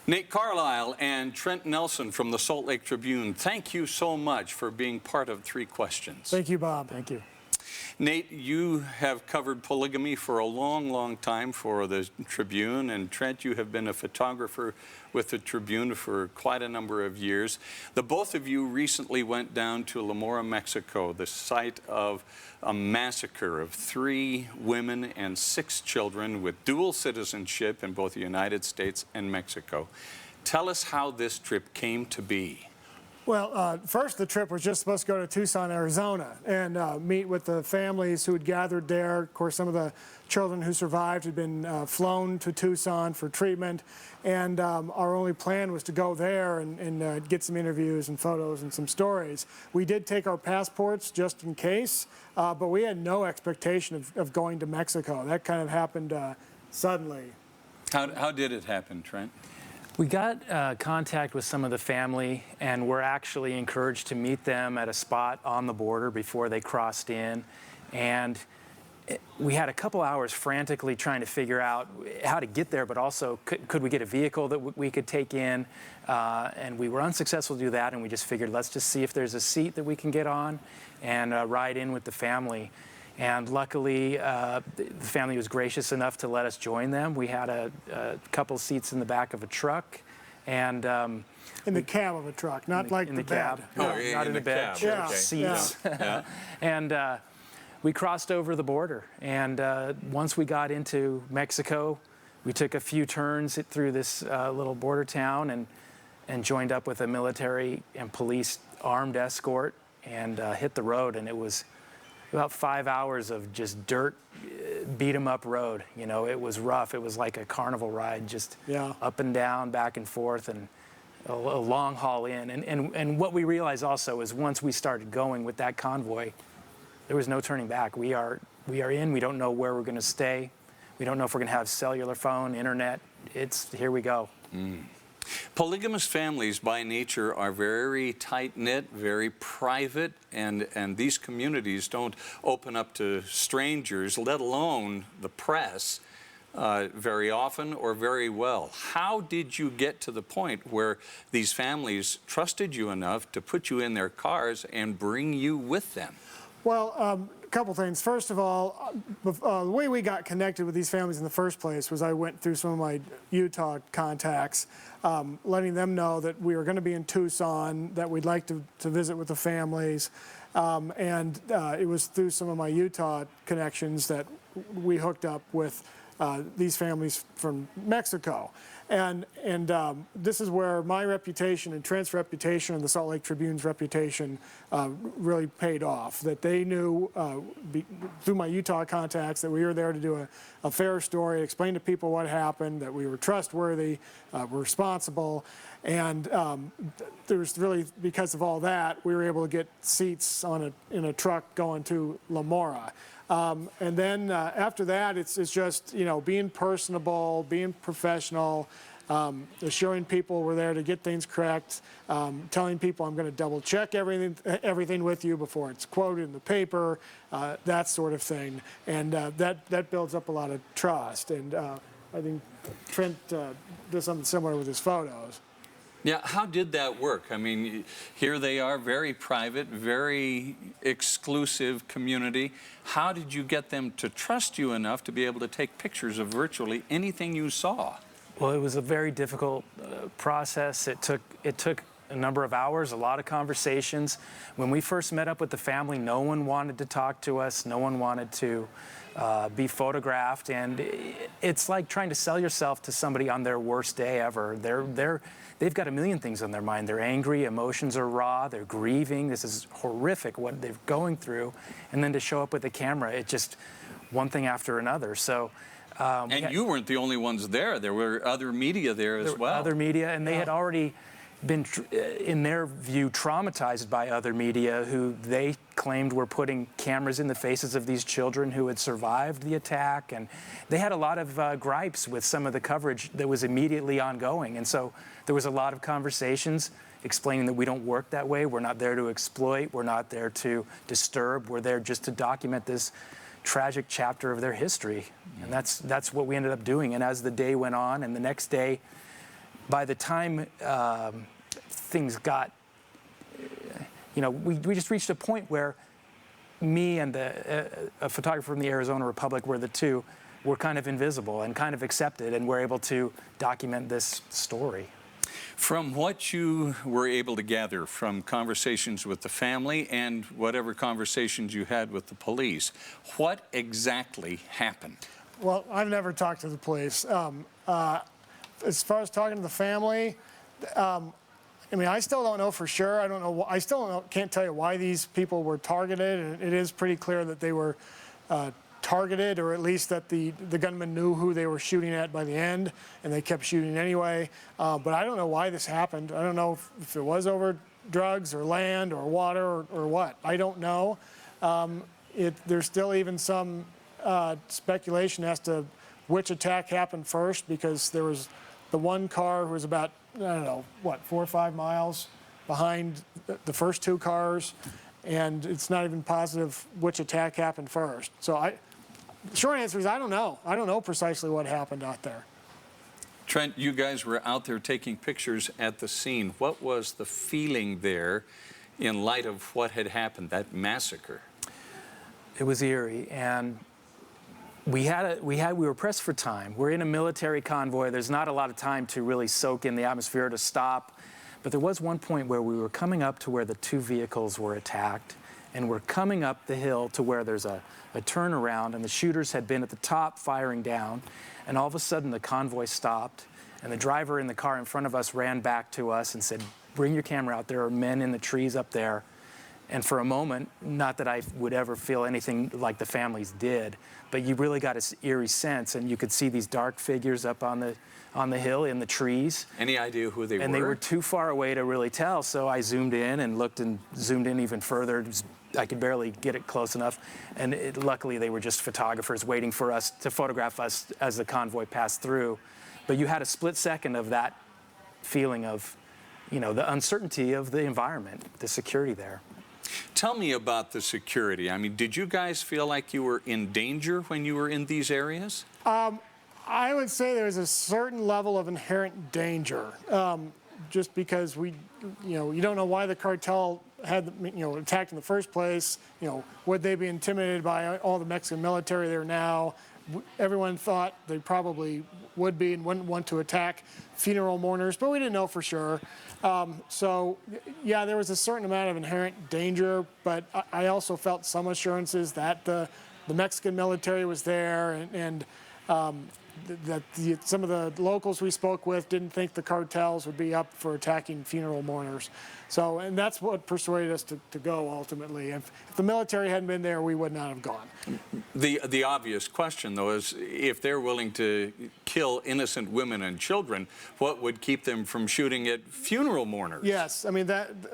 Nate Carlisle and Trent Nelson from the Salt Lake Tribune, thank you so much for being part of Three Questions. Thank you, Bob. Thank you. Nate, you have covered polygamy for a long, long time for the Tribune, and Trent, you have been a photographer with the Tribune for quite a number of years. The both of you recently went down to La, Mexico, the site of a massacre of 3 women and 6 children with dual citizenship in both the United States and Mexico. Tell us how this trip came to be. Well, first the trip was just supposed to go to Tucson, Arizona, and meet with the families who had gathered there. Of course, some of the children who survived had been flown to Tucson for treatment, and our only plan was to go there and get some interviews and photos and some stories. We did take our passports just in case, but we had no expectation of going to Mexico. That kind of happened suddenly. How did it happen, Trent? We got contact with some of the family, and we're actually encouraged to meet them at a spot on the border before they crossed in. And we had a couple hours frantically trying to figure out how to get there, but also could we get a vehicle that we could take in? And we were unsuccessful to do that, and we just figured let's just see if there's a seat that we can get on and ride in with the family. And luckily, the family was gracious enough to let us join them. We had a couple seats in the back of a truck, and in the cab of a truck, not like in the cab. bed. No, not in the bed. Cab. Yeah. Okay. Seats. Yeah. And we crossed over the border. And once we got into Mexico, we took a few turns through this little border town and joined up with a military and police armed escort and hit the road. And it was about 5 hours of just dirt, beat 'em up road. You know, it was rough. It was like a carnival ride, just up and down, back and forth, and a long haul in. And what we realized also is once we started going with that convoy, there was no turning back. We are in. We don't know where we're going to stay. We don't know if we're going to have cellular phone, internet. It's here we go. Polygamous families by nature are very tight-knit, very private, and these communities don't open up to strangers, let alone the press, very often or very well. How did you get to the point where these families trusted you enough to put you in their cars and bring you with them? Well, a couple things. First of all, the way we got connected with these families in the first place was I went through some of my Utah contacts, letting them know that we were going to be in Tucson, that we'd like to visit with the families, and it was through some of my Utah connections that we hooked up with these families from Mexico. And this is where my reputation and Trent's reputation and the Salt Lake Tribune's reputation really paid off. That they knew through my Utah contacts that we were there to do a fair story, explain to people what happened, that we were trustworthy, were responsible, and there was really, because of all that, we were able to get seats in a truck going to La. And then after that, it's just, you know, being personable, being professional, assuring people we're there to get things correct, telling people I'm going to double check everything with you before it's quoted in the paper, that sort of thing. And that builds up a lot of trust. And I think Trent does something similar with his photos. Yeah, how did that work? I mean, here they are, very private, very exclusive community. How did you get them to trust you enough to be able to take pictures of virtually anything you saw? Well, it was a very difficult process. It took a number of hours, a lot of conversations. When we first met up with the family, no one wanted to talk to us. No one wanted to be photographed, and it's like trying to sell yourself to somebody on their worst day ever. They've got a million things on their mind. They're angry, emotions are raw, they're grieving. This is horrific what they're going through, and then to show up with a camera, it just one thing after another. So. And you weren't the only ones there. There were other media there as well. Other media, and they had already been, in their view, traumatized by other media who they claimed were putting cameras in the faces of these children who had survived the attack. And they had a lot of gripes with some of the coverage that was immediately ongoing. And so there was a lot of conversations explaining that we don't work that way. We're not there to exploit. We're not there to disturb. We're there just to document this tragic chapter of their history. And that's what we ended up doing. And as the day went on, and the next day, by the time things got, we just reached a point where me and a photographer from the Arizona Republic were kind of invisible and kind of accepted, and we're able to document this story. From what you were able to gather from conversations with the family and whatever conversations you had with the police, what exactly happened? Well, I've never talked to the police. As far as talking to the family, I still don't know for sure. I don't know. I still don't know, can't tell you why these people were targeted. And it is pretty clear that they were targeted, or at least that the gunman knew who they were shooting at by the end, and they kept shooting anyway. But I don't know why this happened. I don't know if it was over drugs or land or water or what. I don't know. There's still even some speculation as to which attack happened first, because there was the one car who was about, 4 or 5 miles behind the first two cars, and it's not even positive which attack happened first. So the short answer is I don't know. I don't know precisely what happened out there. Trent, you guys were out there taking pictures at the scene. What was the feeling there in light of what had happened, that massacre? It was eerie, and we were pressed for time. We're in a military convoy. There's not a lot of time to really soak in the atmosphere, to stop. But there was one point where we were coming up to where the two vehicles were attacked, and we're coming up the hill to where there's a turnaround, and the shooters had been at the top firing down, and all of a sudden the convoy stopped, and the driver in the car in front of us ran back to us and said, "Bring your camera out. There are men in the trees up there." And for a moment, not that I would ever feel anything like the families did, but you really got an eerie sense, and you could see these dark figures up on the hill in the trees. Any idea who they were? And they were too far away to really tell, so I zoomed in and looked and zoomed in even further. I could barely get it close enough, and luckily they were just photographers waiting for us to photograph us as the convoy passed through. But you had a split second of that feeling of, the uncertainty of the environment, the security there. Tell me about the security. I mean, did you guys feel like you were in danger when you were in these areas? I would say there's a certain level of inherent danger, just because you don't know why the cartel had, attacked in the first place. Would they be intimidated by all the Mexican military there now? Everyone thought they probably would be and wouldn't want to attack funeral mourners, but we didn't know for sure. So, yeah, there was a certain amount of inherent danger, but I also felt some assurances that the Mexican military was there, and that some of the locals we spoke with didn't think the cartels would be up for attacking funeral mourners. So, and that's what persuaded us to go ultimately. If the military hadn't been there, we would not have gone. The obvious question, though, is if they're willing to kill innocent women and children, what would keep them from shooting at funeral mourners? Yes, I mean,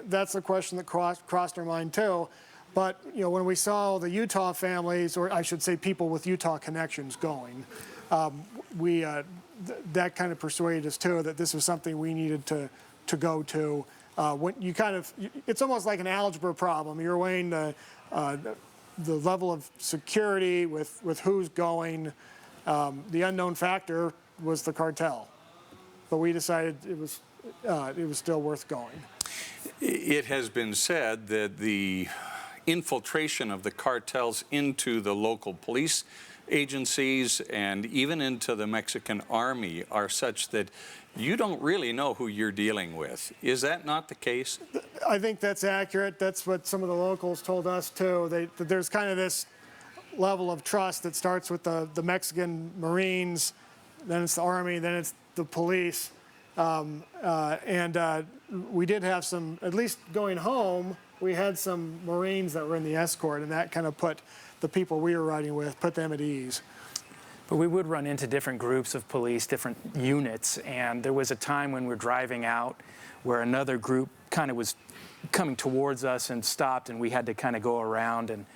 that's a question that crossed our mind too. But, when we saw the Utah families, or I should say people with Utah connections going, that kind of persuaded us too that this was something we needed to go to. When it's almost like an algebra problem. You're weighing the level of security with who's going. The unknown factor was the cartel, but we decided it was still worth going. It has been said that the infiltration of the cartels into the local police agencies and even into the Mexican army are such that you don't really know who you're dealing with. Is that not the case? I think that's accurate. That's what some of the locals told us too. That there's kind of this level of trust that starts with the Mexican Marines, then it's the Army, then it's the police. We did have some, at least going home, we had some Marines that were in the escort, and that kind of put the people we were riding with, put them at ease. But we would run into different groups of police, different units, and there was a time when we were driving out where another group kind of was coming towards us and stopped, and we had to kind of go around. And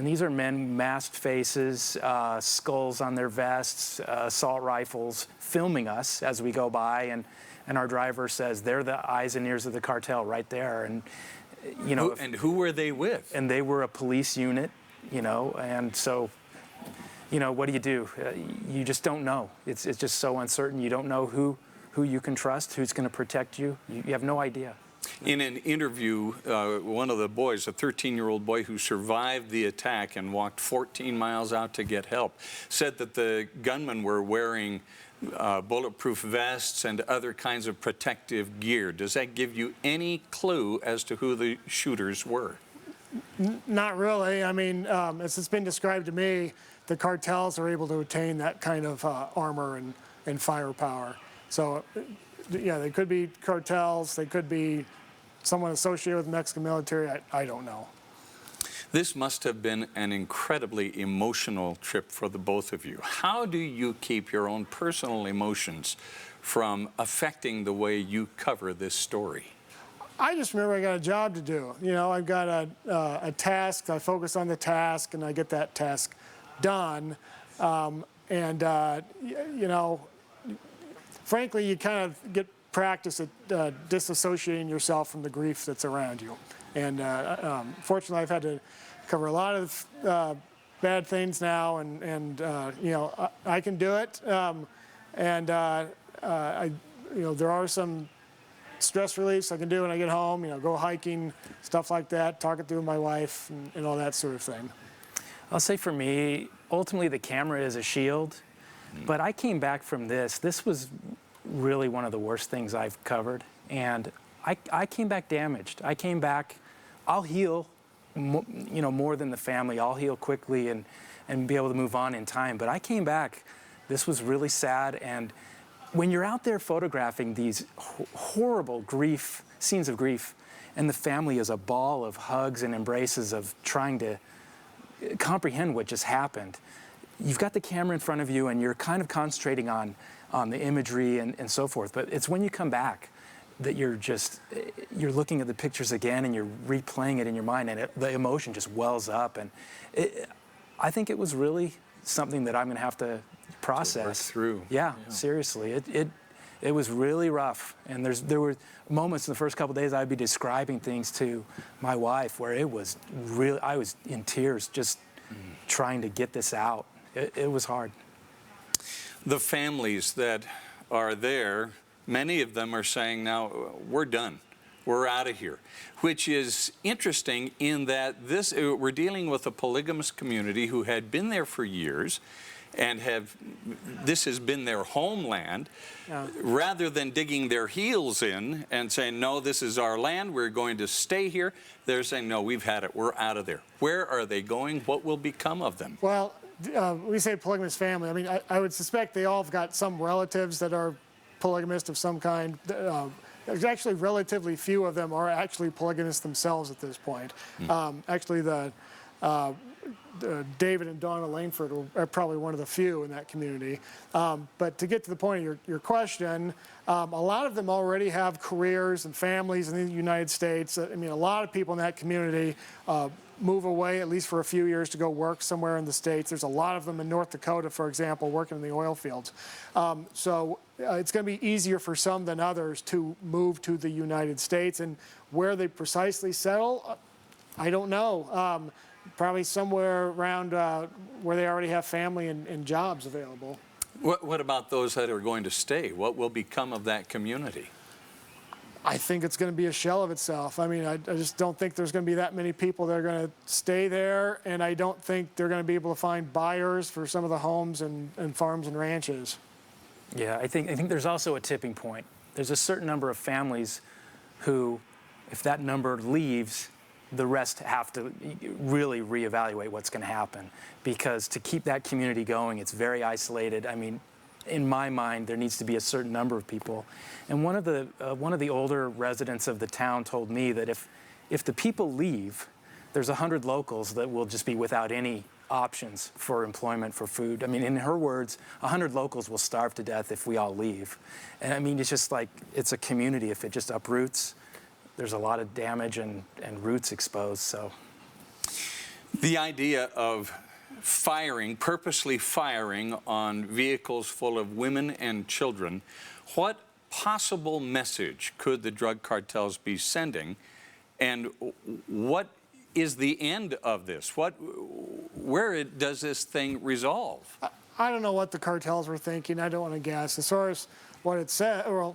these are men, masked faces, skulls on their vests, assault rifles, filming us as we go by. And our driver says, they're the eyes and ears of the cartel right there. And, and who were they with? And they were a police unit, and so, what do? You just don't know. It's just so uncertain. You don't know who who you can trust, who's going to protect you. You have no idea. In an interview, one of the boys, a 13-year-old boy who survived the attack and walked 14 miles out to get help, said that the gunmen were wearing bulletproof vests and other kinds of protective gear. Does that give you any clue as to who the shooters were? Not really. I mean, as it's been described to me, the cartels are able to attain that kind of armor and firepower. So, yeah, they could be cartels. They could be someone associated with the Mexican military. I don't know. This must have been an incredibly emotional trip for the both of you. How do you keep your own personal emotions from affecting the way you cover this story? I just remember I got a job to do. You know, I've got a task. I focus on the task, and I get that task done. You know, frankly, you kind of get practice at disassociating yourself from the grief that's around you. And fortunately, I've had to cover a lot of bad things now, and you know, I can do it. You know, there are some stress reliefs I can do when I get home. You know, go hiking, stuff like that, talk it through with my wife, and all that sort of thing. I'll say for me, ultimately the camera is a shield, but I came back from this. This was really one of the worst things I've covered, and I came back damaged. I came back, I'll heal, you know, more than the family. I'll heal quickly and be able to move on in time. But I came back, this was really sad. And when you're out there photographing these horrible scenes of grief, and the family is a ball of hugs and embraces of trying to comprehend what just happened, you've got the camera in front of you and you're kind of concentrating on the imagery and so forth. But it's when you come back that you're looking at the pictures again and you're replaying it in your mind, and the emotion just wells up. And I think it was really something that I'm going to have to process. To work through. Yeah, seriously. It was really rough. And there were moments in the first couple of days I'd be describing things to my wife where it was really, I was in tears just trying to get this out. It was hard. The families that are there, many of them are saying now, we're done. We're out of here, which is interesting in that we're dealing with a polygamous community who had been there for years and this has been their homeland. Yeah. Rather than digging their heels in and saying, no, this is our land, we're going to stay here, they're saying, no, we've had it, we're out of there. Where are they going? What will become of them? Well, we say polygamous family. I mean, I would suspect they all have got some relatives that are polygamist of some kind. There's actually relatively few of them are actually polygamists themselves at this point. Actually, David and Donna Langford are probably one of the few in that community. But to get to the point of your question, a lot of them already have careers and families in the United States. I mean, a lot of people in that community move away at least for a few years to go work somewhere in the States. There's a lot of them in North Dakota, for example, working in the oil fields. So it's going to be easier for some than others to move to the United States. And where they precisely settle, I don't know. Probably somewhere around where they already have family and jobs available. What about those that are going to stay? What will become of that community? I think it's going to be a shell of itself. I mean, I just don't think there's going to be that many people that are going to stay there, and I don't think they're going to be able to find buyers for some of the homes and farms and ranches. Yeah, I think there's also a tipping point. There's a certain number of families who, if that number leaves, the rest have to really reevaluate what's going to happen, because to keep that community going, it's very isolated. I mean, in my mind, there needs to be a certain number of people. And one of the older residents of the town told me that if the people leave, there's 100 locals that will just be without any options for employment, for food. I mean, in her words, 100 locals will starve to death if we all leave. And I mean, it's just like, it's a community. If it just uproots, there's a lot of damage and roots exposed, so. The idea of purposely firing on vehicles full of women and children, what possible message could the drug cartels be sending, and what is the end of this? Where does this thing resolve? I don't know what the cartels were thinking. I don't want to guess. As far as what it said. Well,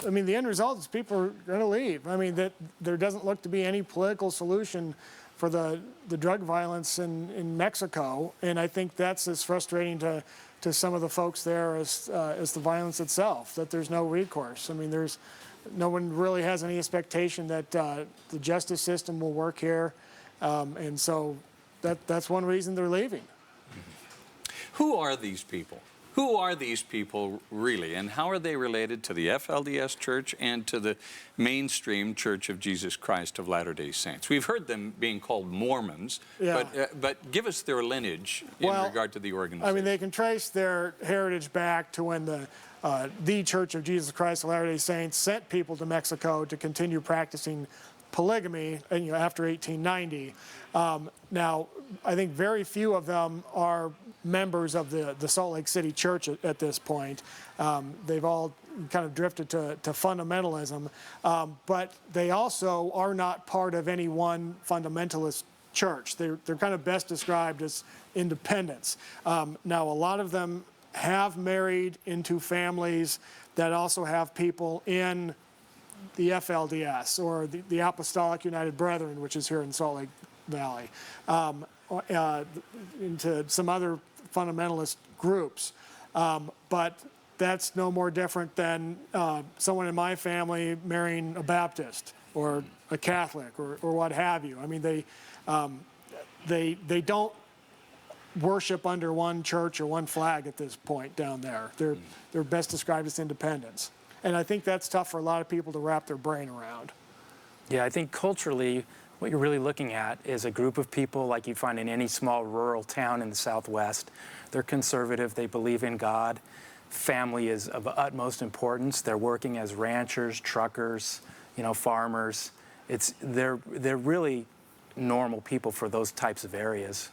I mean, the end result is people are going to leave. I mean, that there doesn't look to be any political solution for the drug violence in Mexico, and I think that's as frustrating to some of the folks there as the violence itself. That there's no recourse. I mean, no one really has any expectation that the justice system will work here, and so that's one reason they're leaving. Who are these people? Who are these people really, and how are they related to the FLDS Church and to the mainstream Church of Jesus Christ of Latter-day Saints? We've heard them being called Mormons, Yeah. but give us their lineage in regard to the organization. I mean, they can trace their heritage back to when the Church of Jesus Christ of Latter-day Saints sent people to Mexico to continue practicing polygamy, after 1890. Now, I think very few of them are members of the Salt Lake City Church at this point. They've all kind of drifted to fundamentalism, but they also are not part of any one fundamentalist church. They're kind of best described as independents. Now, a lot of them have married into families that also have people in the FLDS or the Apostolic United Brethren, which is here in Salt Lake Valley, into some other fundamentalist groups. But that's no more different than someone in my family marrying a Baptist or a Catholic or what have you. I mean, they don't worship under one church or one flag at this point down there. They're best described as independents. And I think that's tough for a lot of people to wrap their brain around. Yeah, I think culturally, what you're really looking at is a group of people like you find in any small rural town in the Southwest. They're conservative, they believe in God. Family is of utmost importance. They're working as ranchers, truckers, farmers. They're really normal people for those types of areas.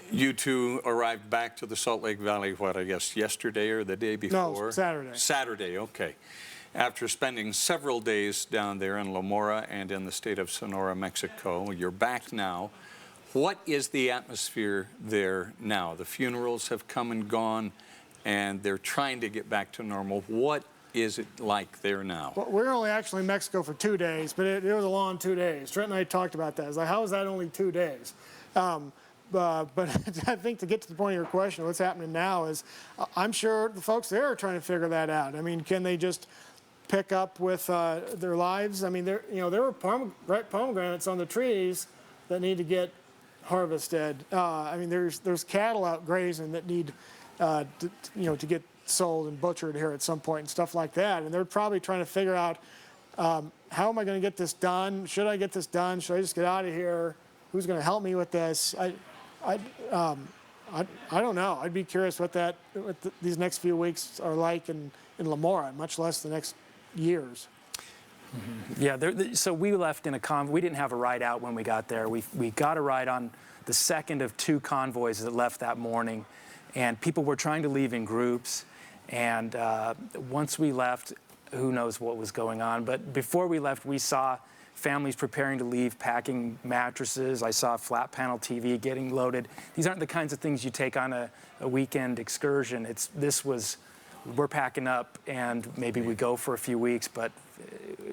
You two arrived back to the Salt Lake Valley, I guess yesterday or the day before? No, Saturday. Saturday, okay. After spending several days down there in La Mora and in the state of Sonora, Mexico, you're back now. What is the atmosphere there now? The funerals have come and gone, and they're trying to get back to normal. What is it like there now? Well, we're only actually in Mexico for 2 days, but it was a long 2 days. Trent and I talked about that. It's like, how is that only 2 days? But I think to get to the point of your question, what's happening now is I'm sure the folks there are trying to figure that out. I mean, can they just pick up with their lives? I mean, there were pomegranates on the trees that need to get harvested. I mean, there's cattle out grazing that need to get sold and butchered here at some point and stuff like that. And they're probably trying to figure out how am I going to get this done? Should I get this done? Should I just get out of here? Who's going to help me with this? I don't know. I'd be curious what these next few weeks are like in La Mora, much less the next years. Mm-hmm. Yeah, so we left in we didn't have a ride out when we got there. We got a ride on the second of 2 convoys that left that morning, and people were trying to leave in groups. And once we left, who knows what was going on. But before we left, we saw families preparing to leave, packing mattresses. I saw a flat panel TV getting loaded. These aren't the kinds of things you take on a weekend excursion. We're packing up and maybe we go for a few weeks, but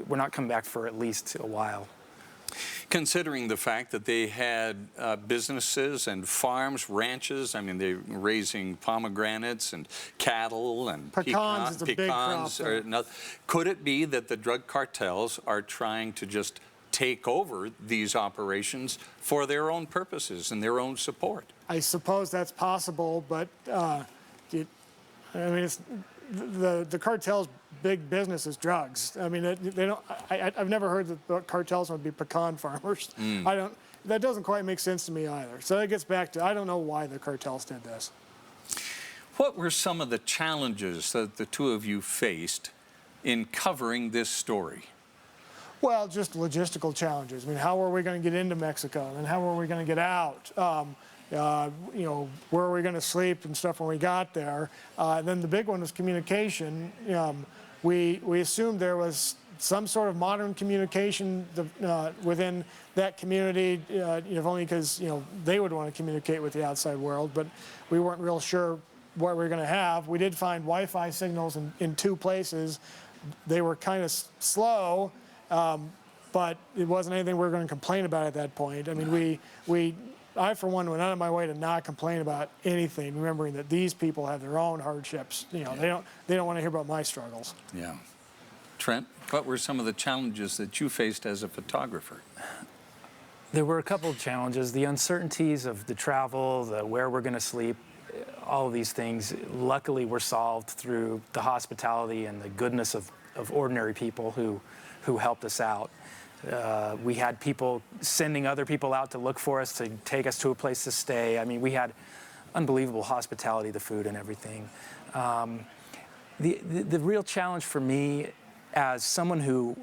we're not coming back for at least a while. Considering the fact that they had businesses and farms, ranches, I mean, they're raising pomegranates and cattle and pecans. Is a big crop. Could it be that the drug cartels are trying to just take over these operations for their own purposes and their own support? I suppose that's possible, but the cartel's big business is drugs. I mean, they don't. I've never heard that the cartels would be pecan farmers. That doesn't quite make sense to me either. So it gets back to I don't know why the cartels did this. What were some of the challenges that the two of you faced in covering this story? Well, just logistical challenges. I mean, how are we going to get into Mexico, and how are we going to get out? Where are we going to sleep and stuff when we got there? And then the big one was communication. We assumed there was some sort of modern communication within that community, if only because they would want to communicate with the outside world. But we weren't real sure what we're going to have. We did find Wi-Fi signals in 2 places. They were kind of slow, but it wasn't anything we were going to complain about at that point. I mean, I, for one, went out of my way to not complain about anything, remembering that these people have their own hardships. You know, they don't want to hear about my struggles. Yeah. Trent, what were some of the challenges that you faced as a photographer? There were a couple of challenges. The uncertainties of the travel, the where we're going to sleep, all of these things, luckily were solved through the hospitality and the goodness of ordinary people who helped us out. We had people sending other people out to look for us, to take us to a place to stay. I mean, we had unbelievable hospitality, the food and everything. The real challenge for me, as someone who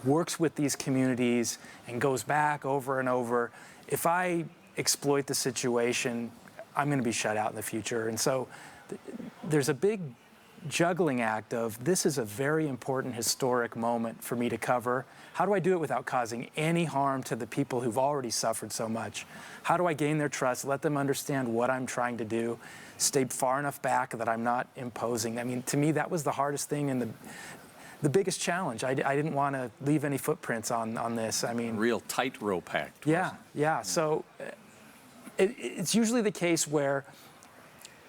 works with these communities and goes back over and over, if I exploit the situation, I'm going to be shut out in the future. And so there's a big juggling act of, this is a very important historic moment for me to cover. How do I do it without causing any harm to the people who've already suffered so much? How do I gain their trust, let them understand what I'm trying to do, stay far enough back that I'm not imposing? I mean, to me, that was the hardest thing and the biggest challenge. I didn't want to leave any footprints on this. I mean, Real tightrope act. yeah, yeah. So it's usually the case where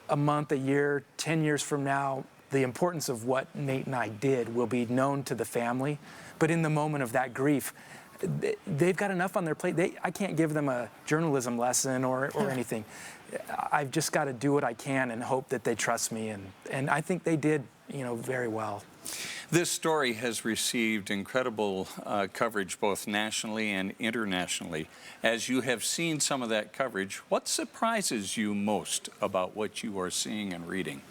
a month, a year, 10 years from now, the importance of what Nate and I did will be known to the family. But in the moment of that grief, they've got enough on their plate. I can't give them a journalism lesson or anything. I've just got to do what I can and hope that they trust me. And I think they did, very well. This story has received incredible coverage both nationally and internationally. As you have seen some of that coverage, what surprises you most about what you are seeing and reading?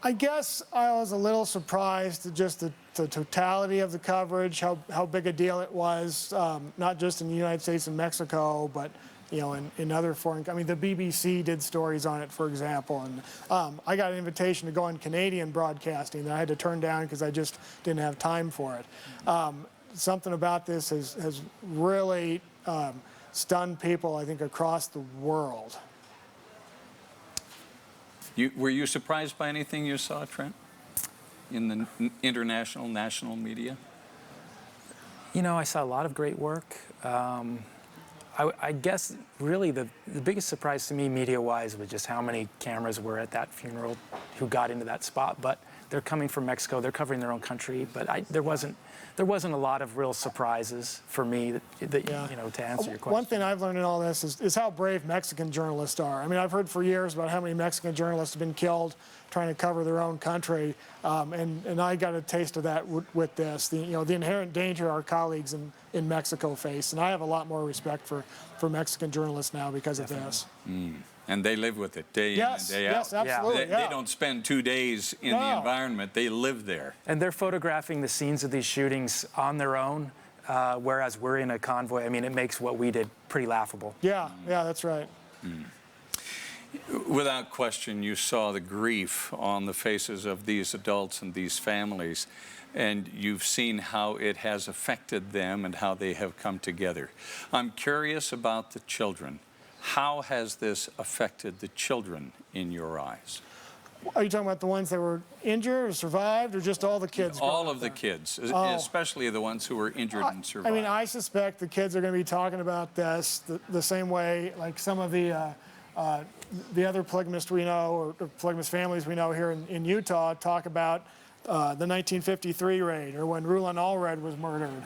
I guess I was a little surprised at just the totality of the coverage, how big a deal it was, not just in the United States and Mexico, but in other foreign. I mean, the BBC did stories on it, for example, and I got an invitation to go on Canadian broadcasting that I had to turn down because I just didn't have time for it. Something about this has really stunned people, I think, across the world. Were you surprised by anything you saw, Trent, in the international, national media? I saw a lot of great work. I guess really the biggest surprise to me media-wise was just how many cameras were at that funeral who got into that spot. But they're coming from Mexico, they're covering their own country. But there wasn't a lot of real surprises for me that to answer your question. One thing I've learned in all this is how brave Mexican journalists are. I mean, I've heard for years about how many Mexican journalists have been killed trying to cover their own country, and I got a taste of that with this. The inherent danger our colleagues in Mexico face, and I have a lot more respect for Mexican journalists now because of this. And they live with it day in and day out. Yes, absolutely. They don't spend 2 days in the environment. They live there. And they're photographing the scenes of these shootings on their own, whereas we're in a convoy. I mean, it makes what we did pretty laughable. Yeah, that's right. Without question, you saw the grief on the faces of these adults and these families, and you've seen how it has affected them and how they have come together. I'm curious about the children. How has this affected the children in your eyes? Are you talking about the ones that were injured or survived, or just all the kids? All of the kids, especially the ones who were injured and survived. I mean, I suspect the kids are going to be talking about this the same way like some of the other polygamists we know, or polygamous families we know here in Utah, talk about the 1953 raid, or when Rulon Allred was murdered.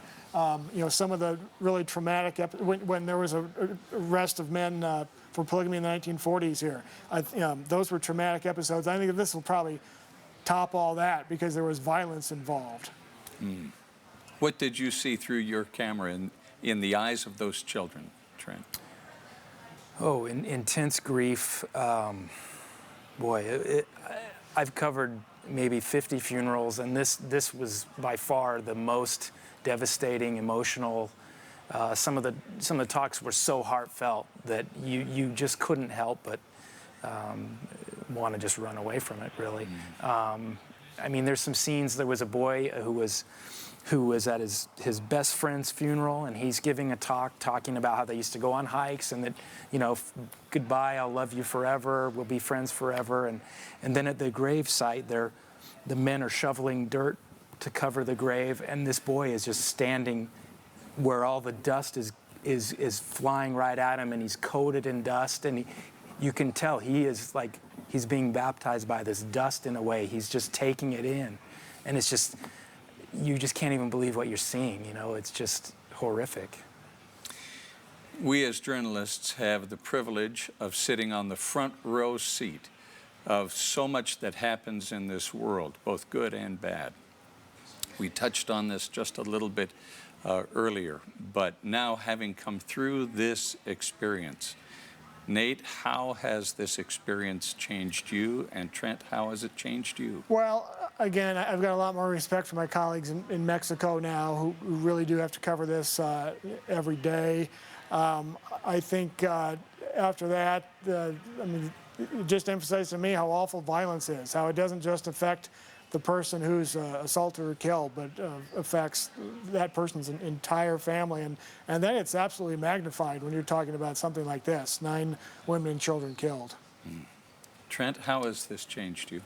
Some of the really traumatic, when there was an arrest of men for polygamy in the 1940s here. Those were traumatic episodes. I think this will probably top all that because there was violence involved. What did you see through your camera in the eyes of those children, Trent? Oh, intense grief. I've covered maybe 50 funerals, and this was by far the most devastating, emotional. Some of the talks were so heartfelt that you just couldn't help but want to just run away from it, really. I mean, there's some scenes. There was a boy who was at his best friend's funeral, and he's giving a talk talking about how they used to go on hikes, and that, you know, goodbye, I'll love you forever, we'll be friends forever. And then at the grave site, the men are shoveling dirt to cover the grave, and this boy is just standing where all the dust is flying right at him, and he's coated in dust, and you can tell he is like, he's being baptized by this dust in a way. He's just taking it in, and it's just, you just can't even believe what you're seeing, you know, it's just horrific. We as journalists have the privilege of sitting on the front row seat of so much that happens in this world, both good and bad. We touched on this just a little bit earlier, but now having come through this experience, Nate, how has this experience changed you? And Trent, how has it changed you? Well, again, I've got a lot more respect for my colleagues in Mexico now who really do have to cover this every day. I think after that, I mean, it just emphasized to me how awful violence is, how it doesn't just affect the person who's assaulted or killed, but affects that person's entire family. And then it's absolutely magnified when you're talking about something like this, 9 women and children killed. Trent, how has this changed you?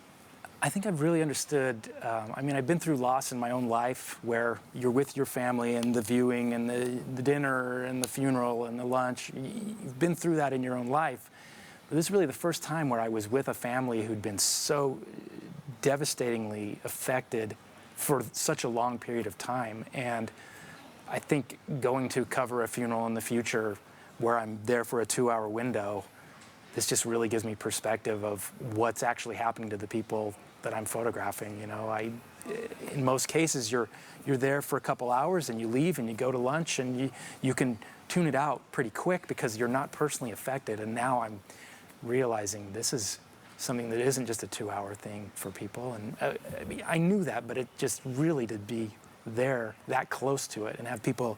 I think I've really understood, I mean, I've been through loss in my own life where you're with your family and the viewing and the dinner and the funeral and the lunch. You've been through that in your own life. But this is really the first time where I was with a family who'd been so devastatingly affected for such a long period of time. And I think going to cover a funeral in the future where I'm there for a 2-hour window, this just really gives me perspective of what's actually happening to the people that I'm photographing. You know, in most cases, you're there for a couple hours and you leave and you go to lunch and you can tune it out pretty quick because you're not personally affected. And now I'm realizing this is something that isn't just a 2-hour thing for people. And I mean, I knew that, but it just really to be there that close to it and have people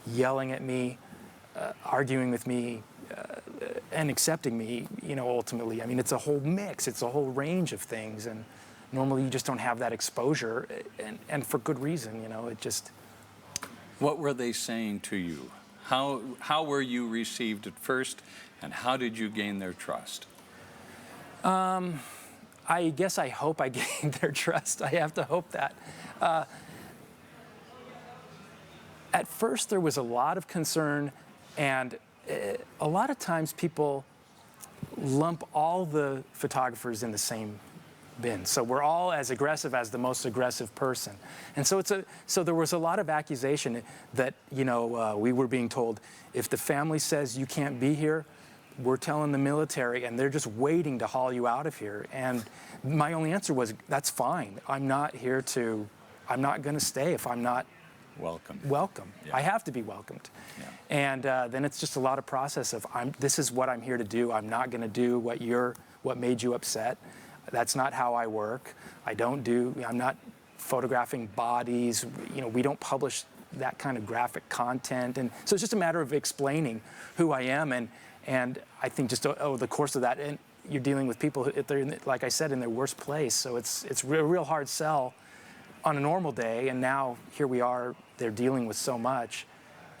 yelling at me, arguing with me, and accepting me, you know, ultimately. I mean, it's a whole mix, it's a whole range of things, and normally you just don't have that exposure, and for good reason, you know, it just... What were they saying to you? How were you received at first, and how did you gain their trust? I guess I hope I gained their trust. I have to hope that. At first, there was a lot of concern, and a lot of times people lump all the photographers in the same bin. So we're all as aggressive as the most aggressive person. And so so there was a lot of accusation that, you know, we were being told, if the family says you can't be here, we're telling the military, and they're just waiting to haul you out of here. And my only answer was, that's fine. I'm not going to stay if I'm not welcome. Yeah. I have to be welcomed. Yeah. And then it's just a lot of process of, this is what I'm here to do. I'm not going to do what made you upset. That's not how I work. I'm not photographing bodies. You know, we don't publish that kind of graphic content. And so it's just a matter of explaining who I am. And I think just over the course of that, and you're dealing with people, they're, like I said, in their worst place. So it's a real hard sell on a normal day. And now here we are, they're dealing with so much.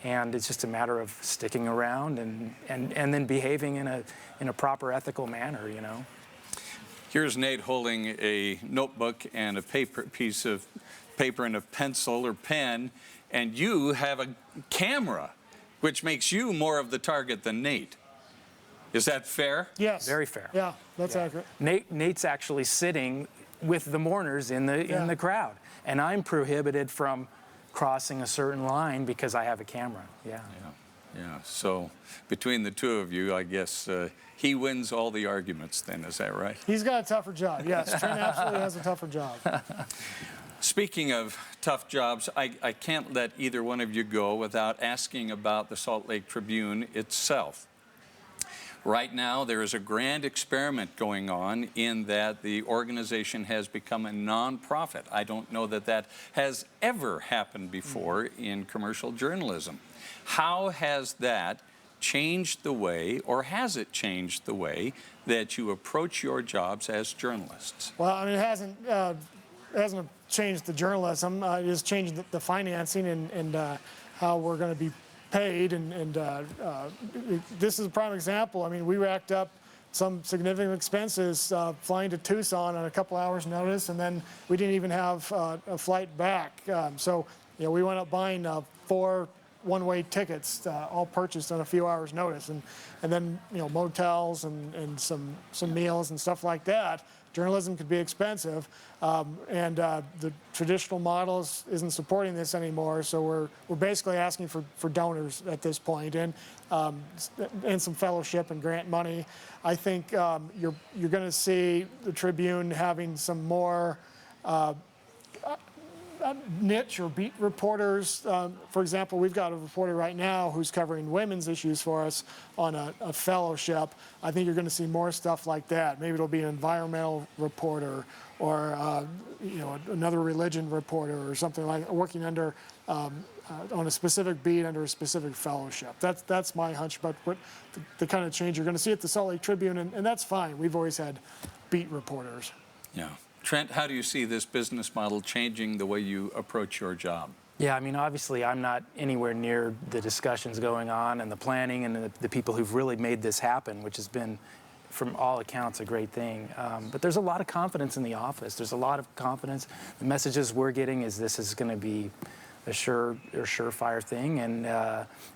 And it's just a matter of sticking around and then behaving in a proper ethical manner, you know. Here's Nate holding a notebook and a piece of paper and a pencil or pen, and you have a camera, which makes you more of the target than Nate. Is that fair? Yes. Very fair. Yeah, that's accurate. Nate's actually sitting with the mourners in the crowd, and I'm prohibited from crossing a certain line because I have a camera. Yeah. So between the two of you, I guess he wins all the arguments then, is that right? He's got a tougher job, yes. Trent absolutely has a tougher job. Speaking of tough jobs, I can't let either one of you go without asking about the Salt Lake Tribune itself. Right now, there is a grand experiment going on in that the organization has become a nonprofit. I don't know that that has ever happened before in commercial journalism. How has that changed the way, or has it changed the way that you approach your jobs as journalists? Well, I mean, it hasn't hasn't changed the journalism. It has changed the financing and how we're going to be paid. And this is a prime example. I mean, we racked up some significant expenses flying to Tucson on a couple hours' notice, and then we didn't even have a flight back. So, you know, we went up buying 4 one-way tickets, all purchased on a few hours' notice, and then, you know, motels and some meals and stuff like that. Journalism could be expensive, and the traditional models isn't supporting this anymore. So we're basically asking for donors at this point, and some fellowship and grant money. I think you're going to see the Tribune having some more niche or beat reporters. For example, we've got a reporter right now who's covering women's issues for us on a fellowship. I think you're going to see more stuff like that. Maybe it'll be an environmental reporter or you know, another religion reporter or something like that, working under on a specific beat under a specific fellowship. That's my hunch about what the kind of change you're going to see at the Salt Lake Tribune, and that's fine. We've always had beat reporters. Yeah. Trent, how do you see this business model changing the way you approach your job? Yeah, I mean, obviously, I'm not anywhere near the discussions going on and the planning and the people who've really made this happen, which has been, from all accounts, a great thing. But there's a lot of confidence in the office. There's a lot of confidence. The messages we're getting is this is going to be a surefire thing, and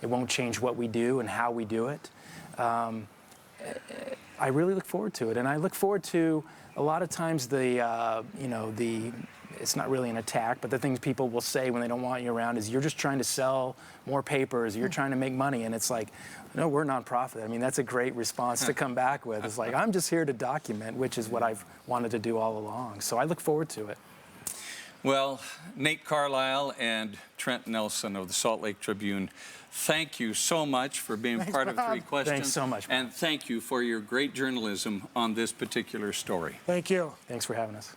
it won't change what we do and how we do it. I really look forward to it, and I look forward to a lot of times it's not really an attack, but the things people will say when they don't want you around is you're just trying to sell more papers, you're trying to make money, and it's like, no, we're a nonprofit. I mean, that's a great response to come back with. It's like, I'm just here to document, which is what I've wanted to do all along. So I look forward to it. Well, Nate Carlisle and Trent Nelson of the Salt Lake Tribune, thank you so much for being part of Three Questions. Thanks so much, Bob. And thank you for your great journalism on this particular story. Thank you. Thanks for having us.